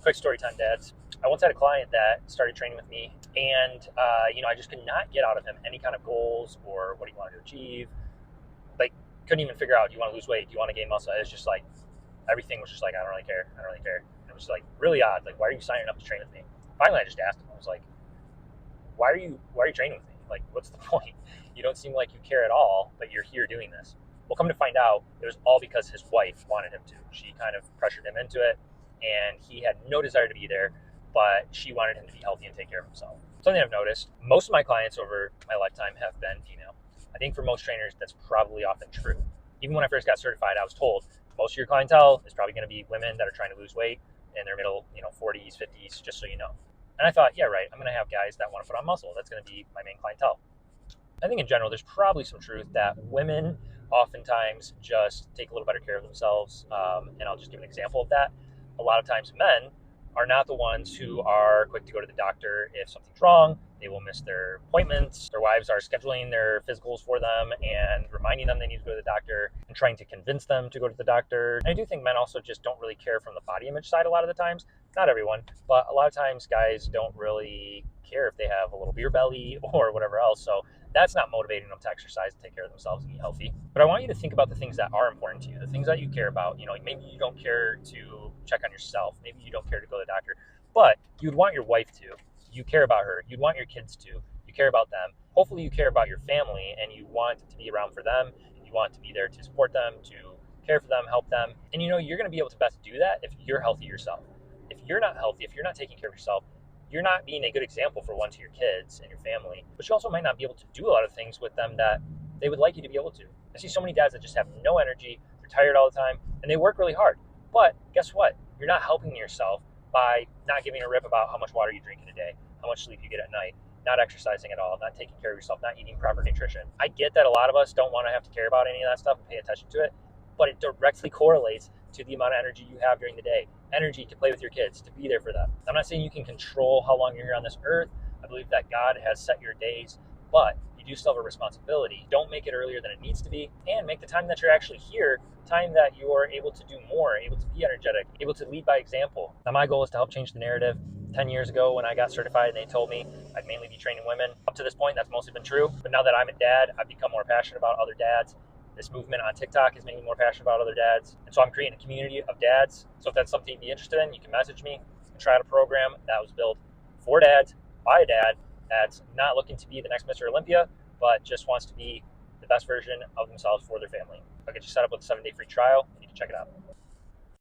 Quick story time, dads. I once had a client that started training with me, and I just could not get out of him any kind of goals or what he wanted to achieve. Like, couldn't even figure out, do you want to lose weight? Do you want to gain muscle? It was just like everything was just like, I don't really care. I don't really care. And it was like really odd. Like, why are you signing up to train with me? Finally, I just asked him. I was like, why are you training with me? Like, what's the point? You don't seem like you care at all, but you're here doing this. Well, come to find out, it was all because his wife wanted him to. She kind of pressured him into it, and he had no desire to be there, but she wanted him to be healthy and take care of himself. Something I've noticed, most of my clients over my lifetime have been female. I think for most trainers, that's probably often true. Even when I first got certified, I was told most of your clientele is probably going to be women that are trying to lose weight in their middle, 40s, 50s, just so you know. And I thought, yeah, right, I'm going to have guys that want to put on muscle. That's going to be my main clientele. I think in general, there's probably some truth that women oftentimes just take a little better care of themselves. And I'll just give an example of that. A lot of times men are not the ones who are quick to go to the doctor if something's wrong. They will miss their appointments. Their wives are scheduling their physicals for them and reminding them they need to go to the doctor and trying to convince them to go to the doctor. And I do think men also just don't really care from the body image side a lot of the times. Not everyone, but a lot of times guys don't really care if they have a little beer belly or whatever else. So that's not motivating them to exercise, to take care of themselves and eat healthy. But I want you to think about the things that are important to you, the things that you care about. Maybe you don't care to check on yourself. Maybe you don't care to go to the doctor, but you'd want your wife to. You care about her. You'd want your kids to. You care about them. Hopefully you care about your family and you want to be around for them. You want to be there to support them, to care for them, help them. And you're going to be able to best do that if you're healthy yourself. If you're not healthy, if you're not taking care of yourself, you're not being a good example for one to your kids and your family, but you also might not be able to do a lot of things with them that they would like you to be able to. I see so many dads that just have no energy, they're tired all the time, and they work really hard. But guess what? You're not helping yourself by not giving a rip about how much water you drink in a day, how much sleep you get at night, not exercising at all, not taking care of yourself, not eating proper nutrition. I get that a lot of us don't want to have to care about any of that stuff and pay attention to it, but it directly correlates to the amount of energy you have during the day. Energy to play with your kids, to be there for them. I'm not saying you can control how long you're here on this earth. I believe that God has set your days, but you do still have a responsibility. Don't make it earlier than it needs to be, and make the time that you're actually here time that you're able to do more, able to be energetic, able to lead by example. Now, my goal is to help change the narrative. 10 years ago when I got certified and they told me I'd mainly be training women. Up to this point, that's mostly been true. But now that I'm a dad, I've become more passionate about other dads. This movement on TikTok is making me more passionate about other dads. And so I'm creating a community of dads. So if that's something you'd be interested in, you can message me and try out a program that was built for dads, by a dad that's not looking to be the next Mr. Olympia, but just wants to be the best version of themselves for their family. I'll get you set up with a 7-day free trial. You can check it out.